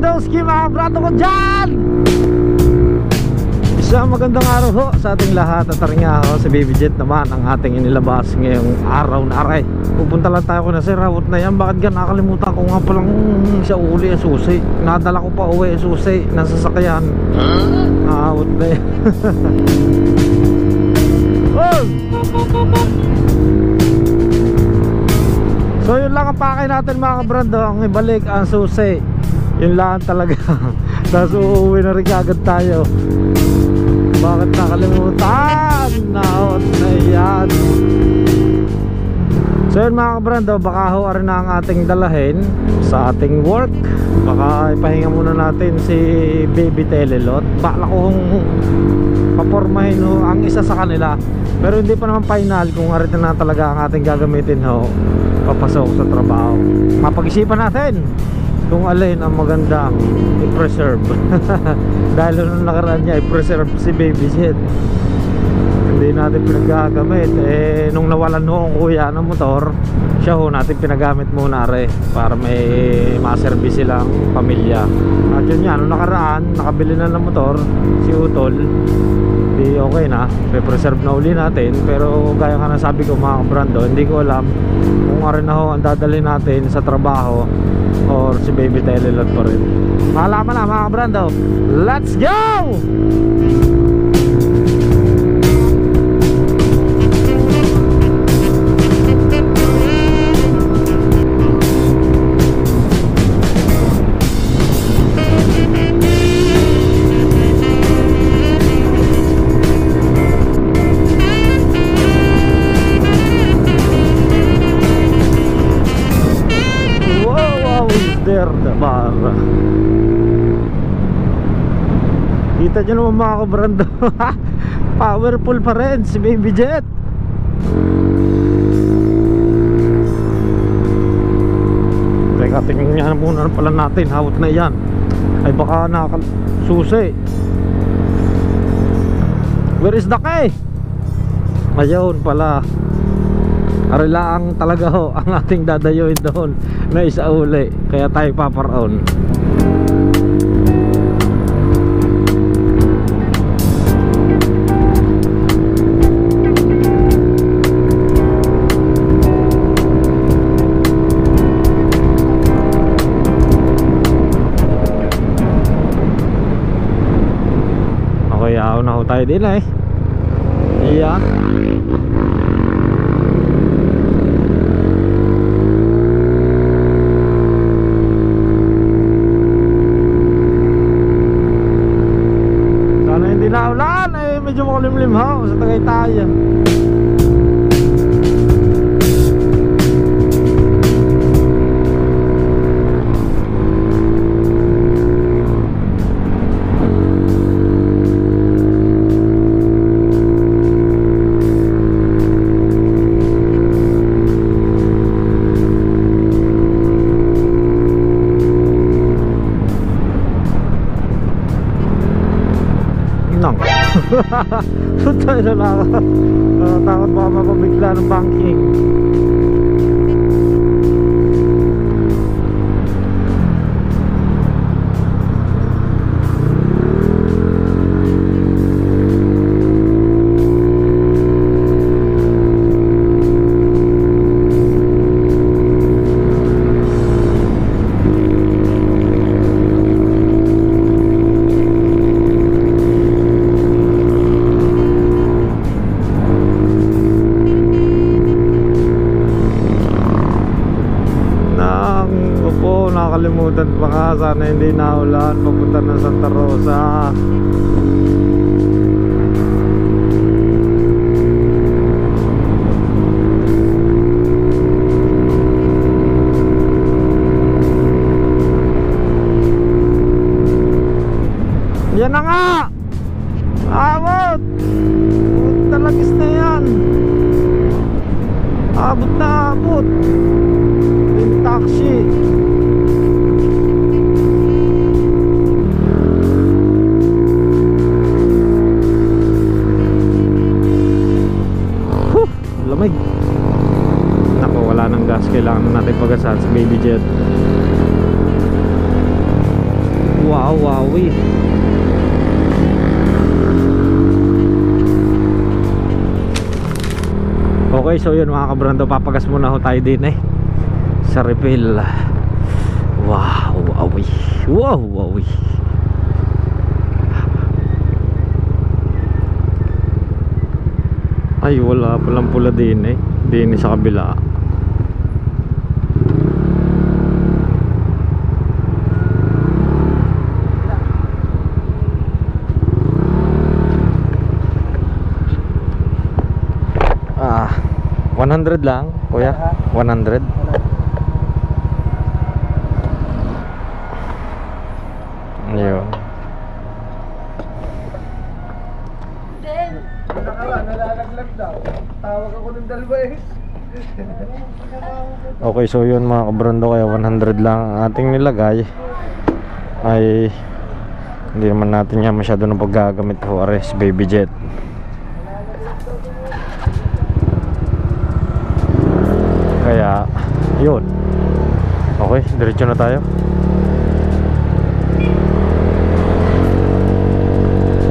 Dowski mga brato ko dyan. Isang magandang araw ho sa ating lahat. At nga ho, si Baby Jet naman ang ating inilabas ngayong araw na aray. Pupunta lang tayo ko na sir, rawot na yan. Bakit gan nakalimutan ko nga palang sa uli ang susi. Nadala ko pa uwi ang susi ng sasakyan. Rawot na yan. Oh! So yun lang ang pakay natin mga kabrando. Ang ibalik ang susi. Yun lang talaga. Tapos uuwi na rin agad tayo. Bakit nakalimutan? Naot na yan. So yun mga kabrando, baka ho rin na ang ating dalahin sa ating work. Baka ipahinga muna natin si Baby Telelot. Bala ko kung papormahin ho ang isa sa kanila. Pero hindi pa naman final kung arito na talaga ang ating gagamitin ho papasok sa trabaho. Mapag-isipan natin kung alin ang magandang i-preserve. Dahil nung nakaraan niya i-preserve si Baby Jet, hindi natin pinagagamit. Nung nawalan ho ang kuya ng motor, siya ho natin pinagamit muna para may maservice silang pamilya. At yun nga, nung nakaraan nakabili na ng motor si Utol, di okay na, pe-preserve na uli natin. Pero gaya nga nasabi ko mga kabrando, hindi ko alam kung arin na ho ang dadalhin natin sa trabaho or si Baby Telelot pa rin. Malaman na mga kabrando. Let's go! Barra. Kita nyo naman mga kabrando. Powerful pa rin si Baby Jet. Teka, tingnan nga muna pala natin. Hawat na yan. Ay baka nakasusi. Where is the key? Ayun pala. Arilaang talaga ho ang ating dadayuin doon na isa uli. Kaya tayo paparoon. Okay, ako na ho tayo din eh. Iyan. Naulan eh, medyo makulimlim ho sa Tagaytay. Tayo na lang. Takot baka mapabigla ng banking. Nakalimutan pa nga, sana hindi naulan. Papunta ng Santa Rosa. Yan na nga! Abot! Talagis na yan. Abot na abot. Yung taxi. Lamig. Nako, wala nang gas. Kailangan natin pagasan sa Baby Jet. Wow, wowi. Okay, so yun mga kabrando, papagas muna ho tayo din sa refill. Wow, wowi. Wow, wowi. Ay, wala palang pula din din sa kabila. Ah, 100 lang, kuya. 100. Ayun. Nalalaglag daw. Tawag ako ng dalawa Okay, so yun mga kabrando, kaya 100 lang ang ating nilagay. Ay hindi naman natin yan masyado ng paggagamit ho, ares baby jet. Kaya yun. Okay, diretso na tayo.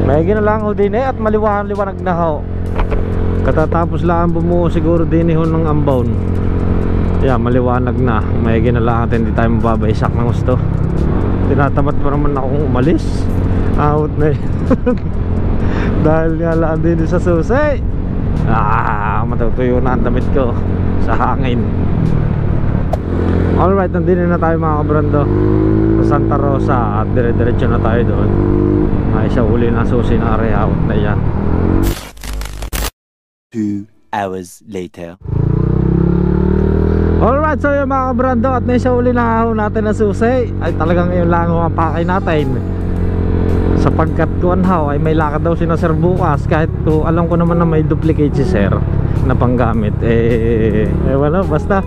Maigi na lang ho din at maliwanag na ho. Katatapos lang bumuo siguro din ho ng ambawn. Yeah, maliwanag na. Maigi na lang natin, hindi tayo mababaisak ng gusto. Tinatamad pa naman akong umalis. Out na yun. Dahil nga lang din sa susi. Matutuyo na ang damit ko sa hangin. Alright, nandito na tayo mga kabrando sa Santa Rosa at dire-diretso na tayo doon. Ay sa uli na susi na area, out na yan. 2 hours later. Alright, so yung mga kabrando, at nasa uli na ako natin na susi. Ay talagang yun lang ang pakay natin. Sapagkat kuwan ho, ay may lakad daw si na sir bukas. Kahit ko, alam ko naman na may duplicate si sir na panggamit. Wala, basta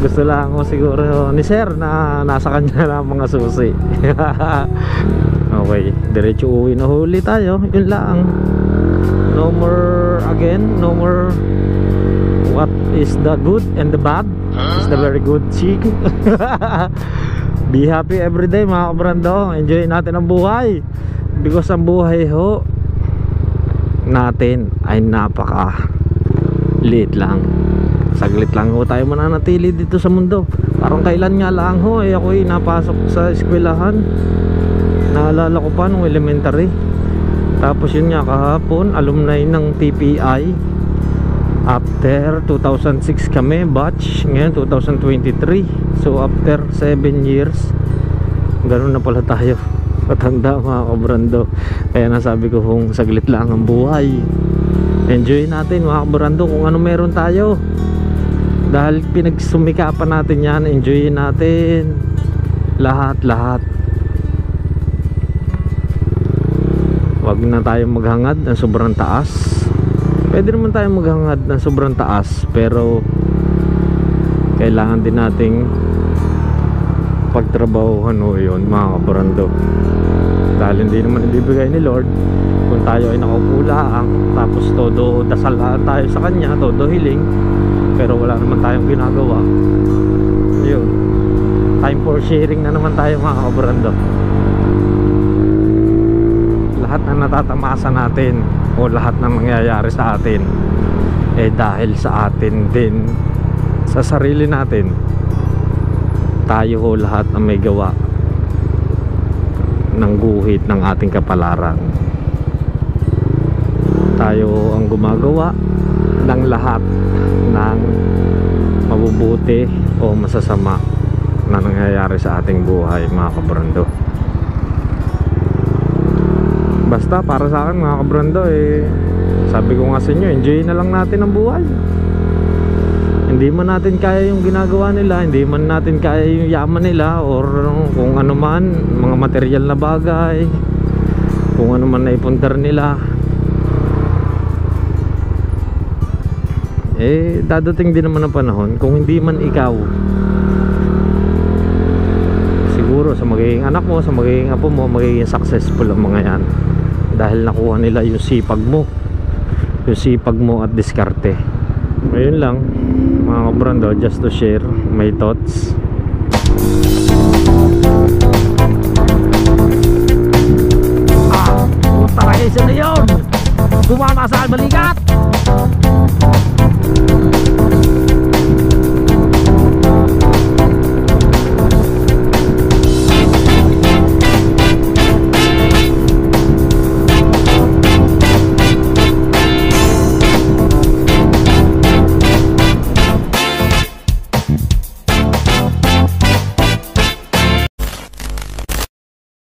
gusto lang ko siguro ni sir na nasa kanya na mga susi. Okay, diretso uwi na huli tayo. Yun lang. No more again, no more what is the good and the bad. It's the very good chick. Be happy everyday mga kabrando. Enjoy natin ang buhay. Because ang buhay ho natin ay napaka liit lang. Saglit lang ho tayo mananatili dito sa mundo. Parang kailan nga lang ho ako'y napasok sa eskwelahan. Naalala ko pa nung elementary. Tapos yun nga kahapon, alumni ng TPI. After 2006 kami batch, ngayon 2023. So after 7 years, ganun na pala tayo patanda mga kabrando. Kaya nasabi ko kung saglit lang ang buhay, enjoy natin mga kabrando kung ano meron tayo. Dahil pinagsumikapan natin yan, enjoy natin lahat. Wag na tayong maghangad ng sobrang taas. Pwede naman tayong maghangad ng sobrang taas, pero kailangan din nating pagtrabahuhan o yun mga kabrando. Dahil hindi naman ibibigay ni Lord kung tayo ay nakaupo lang, tapos todo dasal tayo sa kanya, todo hiling, pero wala naman tayong ginagawa. Yun, time for sharing na naman tayo mga kabrando. Lahat na natatamasa natin o lahat na nangyayari sa atin dahil sa atin din, sa sarili natin. Tayo ho lahat ang may gawa ng guhit ng ating kapalaran. Tayo ang gumagawa ng lahat ng mabubuti o masasama na nangyayari sa ating buhay mga kabrando. Basta para sa akin mga kabrando, sabi ko nga sa inyo, enjoy na lang natin ang buhay. Hindi man natin kaya yung ginagawa nila, hindi man natin kaya yung yaman nila, or kung ano man, mga material na bagay, kung ano man naipundar nila, dadating din naman ang panahon kung hindi man ikaw, siguro sa magiging anak mo, sa magiging apo mo, magiging successful ang mga yan. Dahil nakuha nila yung sipag mo at diskarte. Ayun lang mga kabrando, just to share my thoughts. saan balikat.